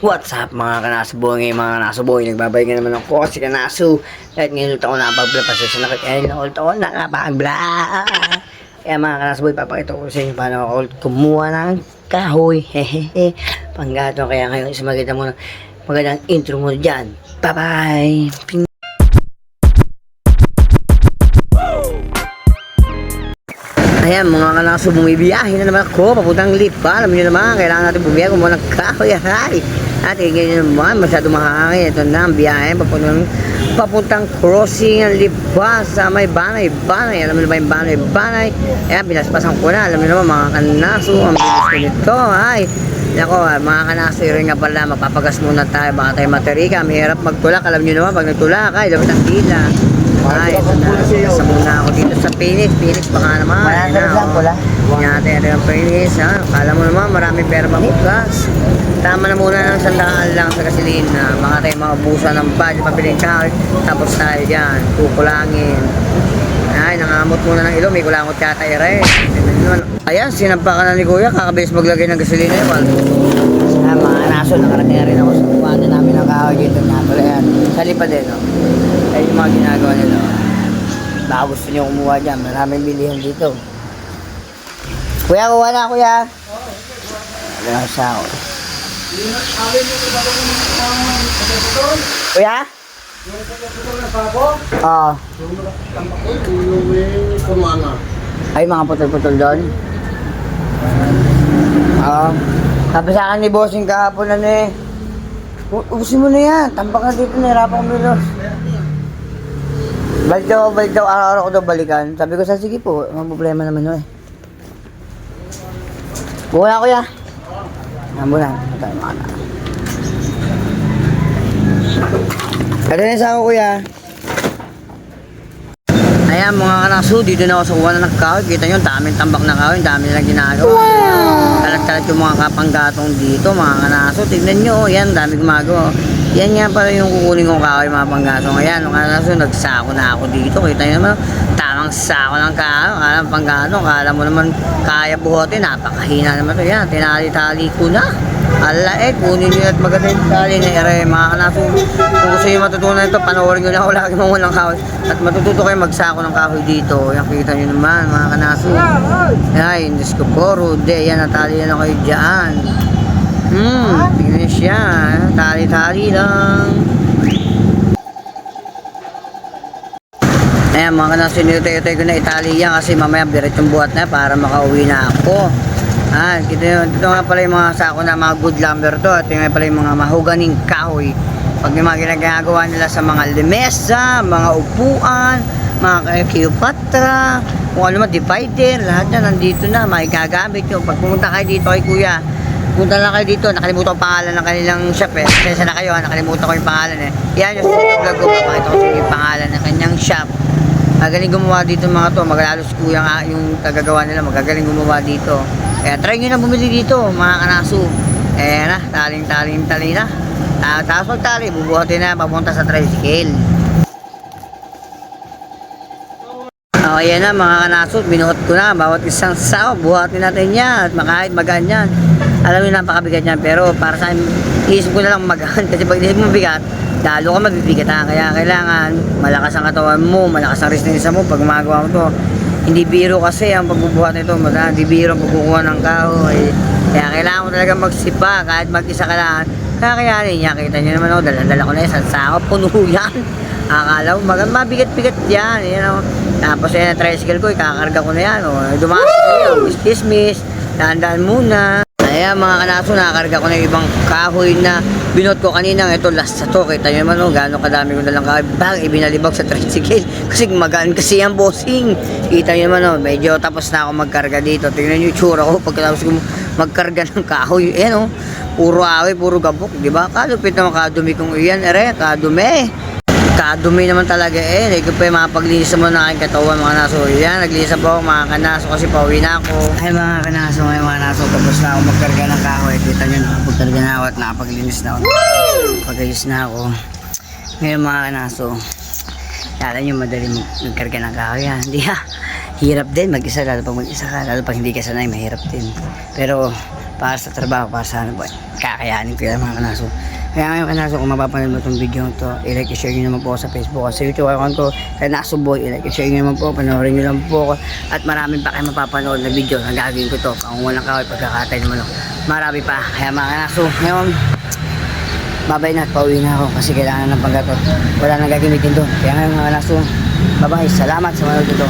What's up mga kanasuboy, ngayon mga kanasuboy, nagbabalik nga naman ako si Kanasu. At ngayon ulit ako nakapag-vlog, pasensya na ngayon ulit ako nakapag-vlog. Kaya mga kanasuboy, papakita ko sa inyo paano ako kumuha ng kahoy. Hehehe, panggato. Kaya ngayon isumagita mo ng magandang intro mo dyan. Bye bye. Ayan mga kanaso, bumibiyahe na naman ako papuntang Lipa. Alam niyo naman, kailangan natin bumiyahe kung walang kahoy. At ngayon naman, masyado mahangin. Ito na ang biyahe papuntang crossing ng Lipa sa may Banay. Alam niyo ba yung Banay? Ayan, pinaspasan ko na. Alam niyo naman mga kanaso, ang bilis ko nito. Ay, nako, mga kanaso, rin nga pala, mapapagas muna tayo. Baka tayo materika, mahirap magtulak. Alam niyo naman, pag nagtulak ay dapat ang dila. Ay, ito na. Nasa muna ako dito sa Phoenix, baka naman. Yan natin ang Phoenix, ha? Kala mo naman, marami pera mabukas. Tama na muna ng 100 lang sa gasolina. Baka tayo maubusan ng budget, pabiling car. Tapos tayo dyan, kukulangin. Ay, nangamot muna ng ilo, may kulangot yata ayan, sinampa ka na ni Kuya, kakabilis maglagay ng gasolina yun. Mga naso, nakarating na rin ako sa kuwanan namin ng kahoy dito na. Ayan, sa Lipa din, no? Ayun yung mga ginagawa nila. Baka gusto nyo kumuha dyan, maraming bilihan dito. Kuya, kuha na, Kuya. Ayan siya ako. Kuya? Oo. Ay, mga putol-putol doon. Oo. Sabi sa akin ni Bossing kahapon na eh. Ubusin mo na yan. Tambak na dito, nahirapan ko bilos. Balik daw, araw-araw ko daw balikan. Sabi ko sa sige po, mga problema naman no eh. Buka na Kuya. Ambulan. Ito yung mga na. Ito na sa ako Kuya. Ayan mga kanaso, dito na ako sa kuha na ng kahoy. Kita nyo, daming tambak na kahoy, dami nilang ginagawa. Wow! Kalat-kalat yung mga kapanggatong dito mga kanaso. Tignan nyo, yan, dami gumagawa. Yan nga pala yung kukunin kong kahoy mga panggatong. Ayan mga kanaso, nagsako na ako dito. Kita nyo naman, tamang sako ng kahoy. Kala panggatong, kala mo naman kaya buhotin. Napakahina naman ito. Yan, tinali-tali ko na. Ala kunin nyo at maganda yung tali na ere mga kanaso. Kung gusto nyo matutunan ito, panoorin nyo lang ako lagi mga kahoy. At matututo kayo magsako ng kahoy dito. Yan, kita nyo naman mga kanaso. Ay, Diyos ko po, Rude. Yan, natali na kayo dyan. Tingnan nyo siya. Tali-tali lang. Ayan mga kanaso, nilutay-utay ko na itali yan kasi mamaya birit yung buhat na para makauwi na ako. Ito nga pala yung mga sako na mga good lumber to. Ito nga pala yung mga mahuganing kahoy. Pag yung mga ginagawa nila sa mga lemesa, mga upuan, mga Cleopatra, kung ano man, divider, lahat na nandito na, makikagamit nyo. Pag pumunta kayo dito kay Kuya, punta lang kayo dito, nakalimutan ko pangalan ng kanilang shop eh. Sensya na kayo, nakalimutan ko yung pangalan eh. Yan yung vlog ko, papakita ko yung pangalan ng kanyang shop. Magaling gumawa dito mga to, maglalos Kuya nga yung kagagawa nila, magagaling gumawa dito. Kaya try nyo na bumili dito mga kanaso. Na, tali na. Tapos magtali, bubuhatin na, papunta sa tricycle. Ayan na mga kanaso, binuhat ko na. Bawat isang sao, buhatin natin yan. At makahit magaan yan. Alam nyo, napakabigat yan. Pero para sa akin, iisip ko na lang magaan. Kasi pag inisip mo bigat, lalo ka mabibigat ha. Kaya kailangan malakas ang katawan mo, malakas ang resistensya mo pag gumagawa mo to. Hindi biro kasi ang pagbubuhat nito, hindi biro ang pagkukuha ng kahoy. Kaya kailangan mo talaga magsipa kahit mag-isa ka lang. Kakayanin niya, kita niyo naman ako, dala-dala ko na isang sako, puno yan. Akala mo, mabigat-bigat yan. Tapos yan, tricycle ko, ikakarga ko na yan. Dumakas ko yun, dismiss, dahan-dahan muna. Ayan mga kanaso, nakakarga ko na yung ibang kahoy na binot ko kanina. Ito last sa to, kita nyo naman gano'ng kadami ko nalang kahoy. Bang, ibinalibag sa tricycle kasi magaan kasi ang bossing. Kita nyo naman medyo tapos na ako magkarga dito. Tingnan nyo yung tsura ko pagkatapos ko magkarga ng kahoy. Puro awi, puro gabok, diba? Kalupit naman kadumi kong iyan, kadumi naman talaga hindi ko pa mapaglinis mo na aking katawan mga naso. Yan, naglinis po ako mga kanaso kasi pauwi na ako. Ay mga kanaso, mga naso, tapos na ako magkarga ng kahoy. Kita nyo, nakapagkarga na ako at nakapaglinis na ako. Pagayos na ako. Ngayon mga kanaso, kala nyo madali magkarga ng kahoy yan. Hindi ha, hirap din mag-isa, lalo pag mag-isa ka, lalo pag hindi ka sanay, mahirap din. Pero para sa trabaho, para sa ano po, kakayanin ko yan mga kanaso. Kaya ngayon kanaso, kung mapapanood mo itong video ito, i-like i-share nyo naman po sa Facebook at sa YouTube account ko, Kanaso Boy, i-like i-share nyo naman po, panoorin nyo lang po ako, at maraming pa kayo mapapanood na video na gagawin ko to, pang walang kawal, pagkakatay naman ako, marami pa. Kaya mga kanaso, ngayon, babay na at pauwi na ako kasi kailangan ng panggatot, wala nang gagamitin doon. Kaya ngayon mga kanaso, bye bye, salamat sa manood ito.